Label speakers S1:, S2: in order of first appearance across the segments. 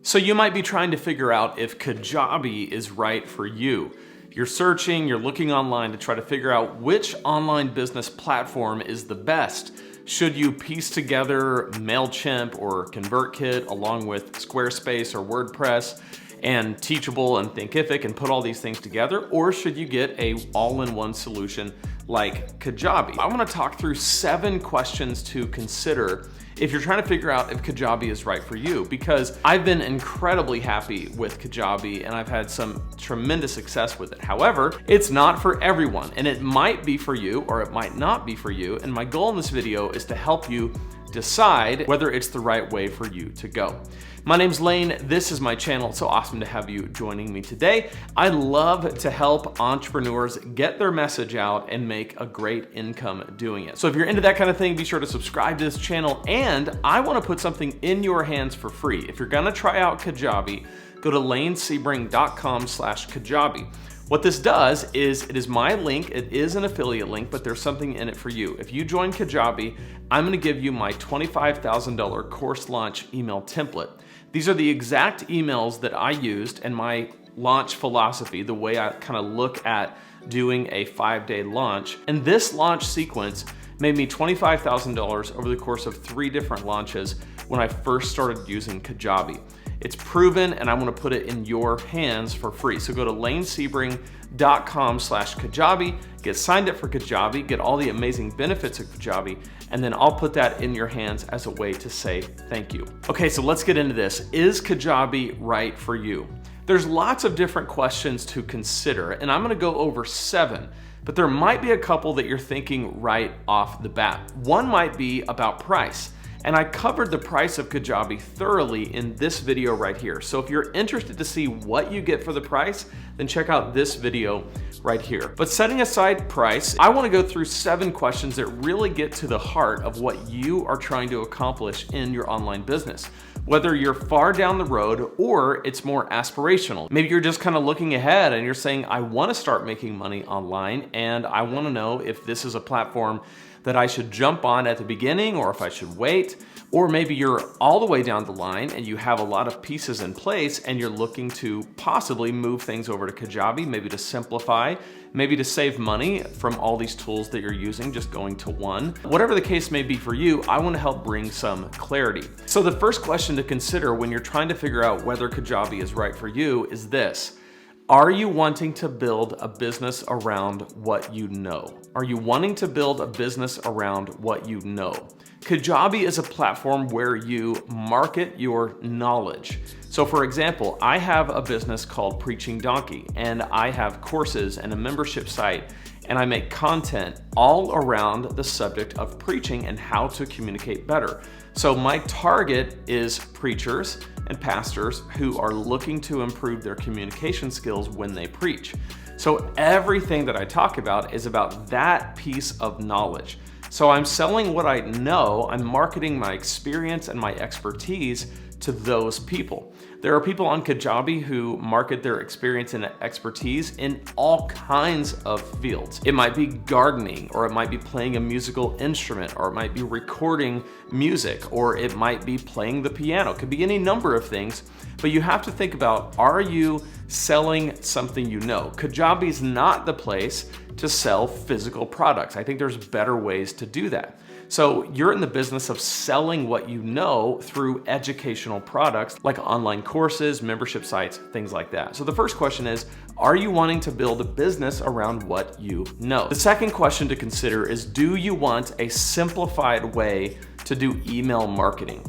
S1: So you might be trying to figure out if Kajabi is right for you. You're searching, you're looking online to try to figure out which online business platform is the best. Should you piece together MailChimp or ConvertKit along with Squarespace or WordPress and Teachable and Thinkific and put all these things together? Or should you get a all-in-one solution like Kajabi? I want to talk through 7 questions to consider if you're trying to figure out if Kajabi is right for you, because I've been incredibly happy with Kajabi and I've had some tremendous success with it. However, it's not for everyone, and it might be for you or it might not be for you. And my goal in this video is to help you decide whether it's the right way for you to go. My name's Lane, this is my channel. It's so awesome to have you joining me today. I love to help entrepreneurs get their message out and make a great income doing it. So if you're into that kind of thing, be sure to subscribe to this channel, and I wanna put something in your hands for free. If you're gonna try out Kajabi, go to lanesebring.com/Kajabi. What this does is, it is my link, it is an affiliate link, but there's something in it for you. If you join Kajabi, I'm gonna give you my $25,000 course launch email template. These are the exact emails that I used and my launch philosophy, the way I kind of look at doing a 5-day launch. And this launch sequence made me $25,000 over the course of 3 different launches when I first started using Kajabi. It's proven, and I want to put it in your hands for free. So go to lanesebring.com/Kajabi, get signed up for Kajabi, get all the amazing benefits of Kajabi, and then I'll put that in your hands as a way to say thank you. Okay, so let's get into this. Is Kajabi right for you? There's lots of different questions to consider, and I'm gonna go over 7, but there might be a couple that you're thinking right off the bat. One might be about price. And I covered the price of Kajabi thoroughly in this video right here. So if you're interested to see what you get for the price, then check out this video right here. But setting aside price, I wanna go through 7 questions that really get to the heart of what you are trying to accomplish in your online business. Whether you're far down the road or it's more aspirational. Maybe you're just kind of looking ahead and you're saying, I wanna start making money online and I wanna know if this is a platform that I should jump on at the beginning or if I should wait. Or maybe you're all the way down the line and you have a lot of pieces in place and you're looking to possibly move things over to Kajabi, maybe to simplify, maybe to save money from all these tools that you're using, just going to one. Whatever the case may be for you, I want to help bring some clarity. So the first question to consider when you're trying to figure out whether Kajabi is right for you is this. Are you wanting to build a business around what you know? Are you wanting to build a business around what you know? Kajabi is a platform where you market your knowledge. So for example, I have a business called Preaching Donkey, and I have courses and a membership site, and I make content all around the subject of preaching and how to communicate better. So my target is preachers and pastors who are looking to improve their communication skills when they preach. So everything that I talk about is about that piece of knowledge. So I'm selling what I know, I'm marketing my experience and my expertise to those people. There are people on Kajabi who market their experience and expertise in all kinds of fields. It might be gardening, or it might be playing a musical instrument, or it might be recording music, or it might be playing the piano. It could be any number of things, but you have to think about, are you selling something you know? Kajabi is not the place to sell physical products. I think there's better ways to do that. So you're in the business of selling what you know through educational products like online courses, membership sites, things like that. So the first question is, are you wanting to build a business around what you know? The second question to consider is, do you want a simplified way to do email marketing?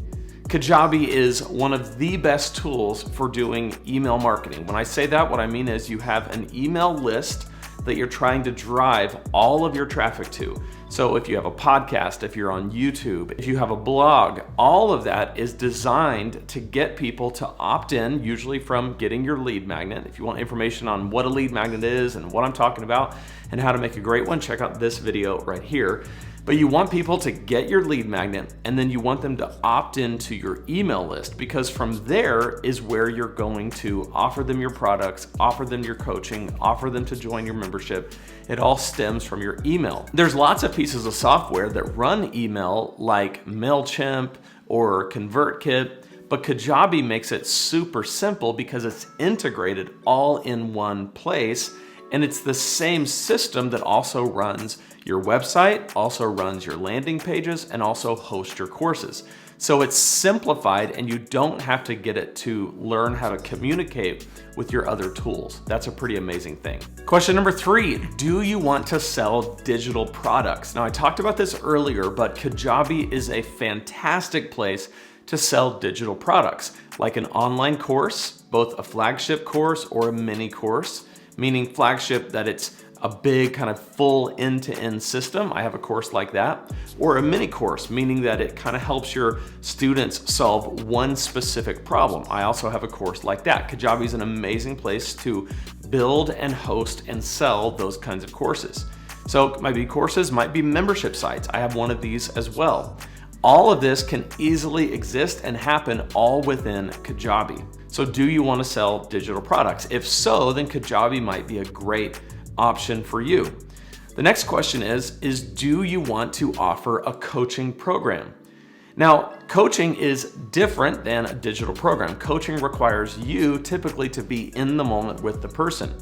S1: Kajabi is one of the best tools for doing email marketing. When I say that, what I mean is you have an email list that you're trying to drive all of your traffic to. So if you have a podcast, if you're on YouTube, if you have a blog, all of that is designed to get people to opt in, usually from getting your lead magnet. If you want information on what a lead magnet is and what I'm talking about and how to make a great one, check out this video right here. But you want people to get your lead magnet, and then you want them to opt into your email list, because from there is where you're going to offer them your products, offer them your coaching, offer them to join your membership. It all stems from your email. There's lots of pieces of software that run email like MailChimp or ConvertKit, But Kajabi makes it super simple because it's integrated all in one place, and it's the same system that also runs your website, also runs your landing pages, and also hosts your courses. So it's simplified and you don't have to get it to learn how to communicate with your other tools. That's a pretty amazing thing. Question number 3, do you want to sell digital products? Now I talked about this earlier, but Kajabi is a fantastic place to sell digital products, like an online course, both a flagship course or a mini course, meaning flagship that it's a big kind of full end-to-end system. I have a course like that. Or a mini course, meaning that it kind of helps your students solve one specific problem. I also have a course like that. Kajabi is an amazing place to build and host and sell those kinds of courses. So it might be courses, might be membership sites. I have one of these as well. All of this can easily exist and happen all within Kajabi. So do you want to sell digital products? If so, then Kajabi might be a great option for you. The next question is do you want to offer a coaching program? Now, coaching is different than a digital program. Coaching requires you typically to be in the moment with the person,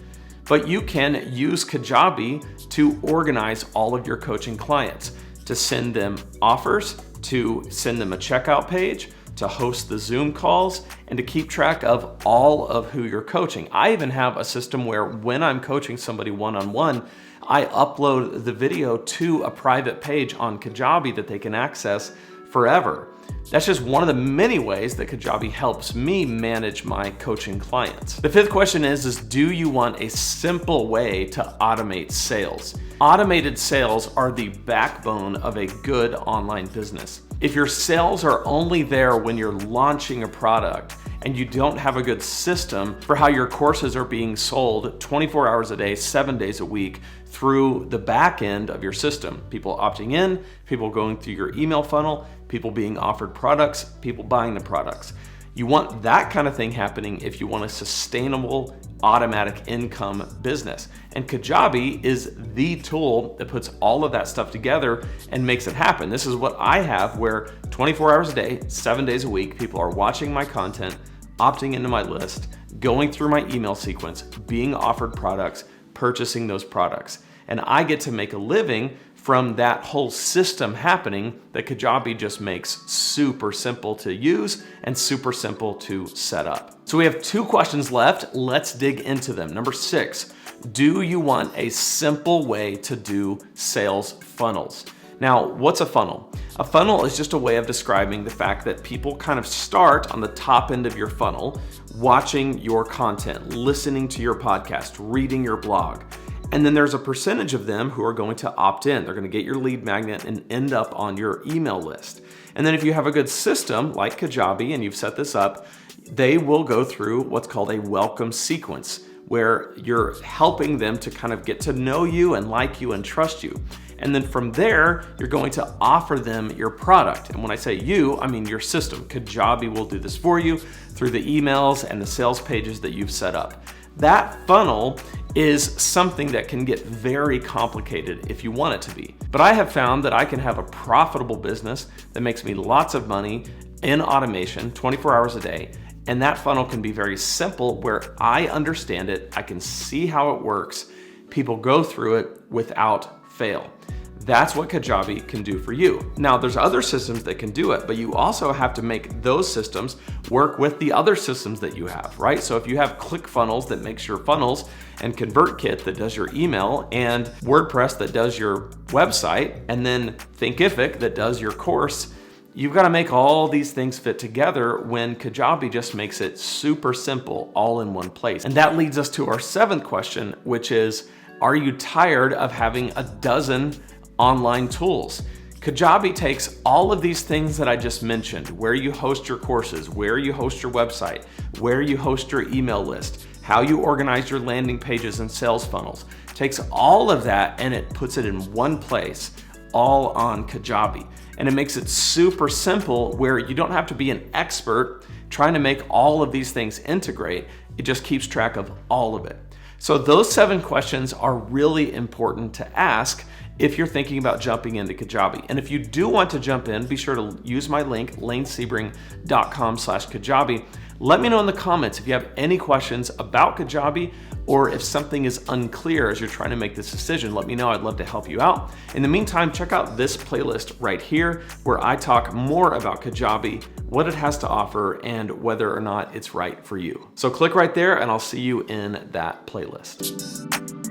S1: but you can use Kajabi to organize all of your coaching clients, to send them offers, to send them a checkout page, to host the Zoom calls, and to keep track of all of who you're coaching. I even have a system where when I'm coaching somebody one-on-one, I upload the video to a private page on Kajabi that they can access forever. That's just one of the many ways that Kajabi helps me manage my coaching clients. The 5th question is do you want a simple way to automate sales? Automated sales are the backbone of a good online business. If your sales are only there when you're launching a product and you don't have a good system for how your courses are being sold 24 hours a day, 7 days a week through the back end of your system, people opting in, people going through your email funnel, people being offered products, people buying the products. You want that kind of thing happening if you want a sustainable automatic income business. And Kajabi is the tool that puts all of that stuff together and makes it happen. This is what I have where 24 hours a day, 7 days a week, people are watching my content, opting into my list, going through my email sequence, being offered products, purchasing those products. And I get to make a living from that whole system happening that Kajabi just makes super simple to use and super simple to set up. So we have 2 questions left. Let's dig into them. Number 6, do you want a simple way to do sales funnels? Now, what's a funnel? A funnel is just a way of describing the fact that people kind of start on the top end of your funnel, watching your content, listening to your podcast, reading your blog. And then there's a percentage of them who are going to opt in. They're going to get your lead magnet and end up on your email list. And then if you have a good system like Kajabi and you've set this up, they will go through what's called a welcome sequence, where you're helping them to kind of get to know you and like you and trust you. And then from there, you're going to offer them your product. And when I say you, I mean your system. Kajabi will do this for you through the emails and the sales pages that you've set up. That funnel is something that can get very complicated if you want it to be. But I have found that I can have a profitable business that makes me lots of money in automation 24 hours a day. And that funnel can be very simple where I understand it, I can see how it works, people go through it without fail. That's what Kajabi can do for you. Now, there's other systems that can do it, but you also have to make those systems work with the other systems that you have, right? So if you have ClickFunnels that makes your funnels, and ConvertKit that does your email, and WordPress that does your website, and then Thinkific that does your course, you've got to make all these things fit together when Kajabi just makes it super simple, all in one place. And that leads us to our 7th question, which is, are you tired of having a dozen online tools? Kajabi takes all of these things that I just mentioned, where you host your courses, where you host your website, where you host your email list, how you organize your landing pages and sales funnels, takes all of that and it puts it in one place, all on Kajabi. And it makes it super simple where you don't have to be an expert trying to make all of these things integrate. It just keeps track of all of it. So those 7 questions are really important to ask if you're thinking about jumping into Kajabi. And if you do want to jump in, be sure to use my link, lanesebring.com/Kajabi. Let me know in the comments if you have any questions about Kajabi, or if something is unclear as you're trying to make this decision. Let me know. I'd love to help you out. In the meantime, check out this playlist right here where I talk more about Kajabi, what it has to offer, and whether or not it's right for you. So click right there and I'll see you in that playlist.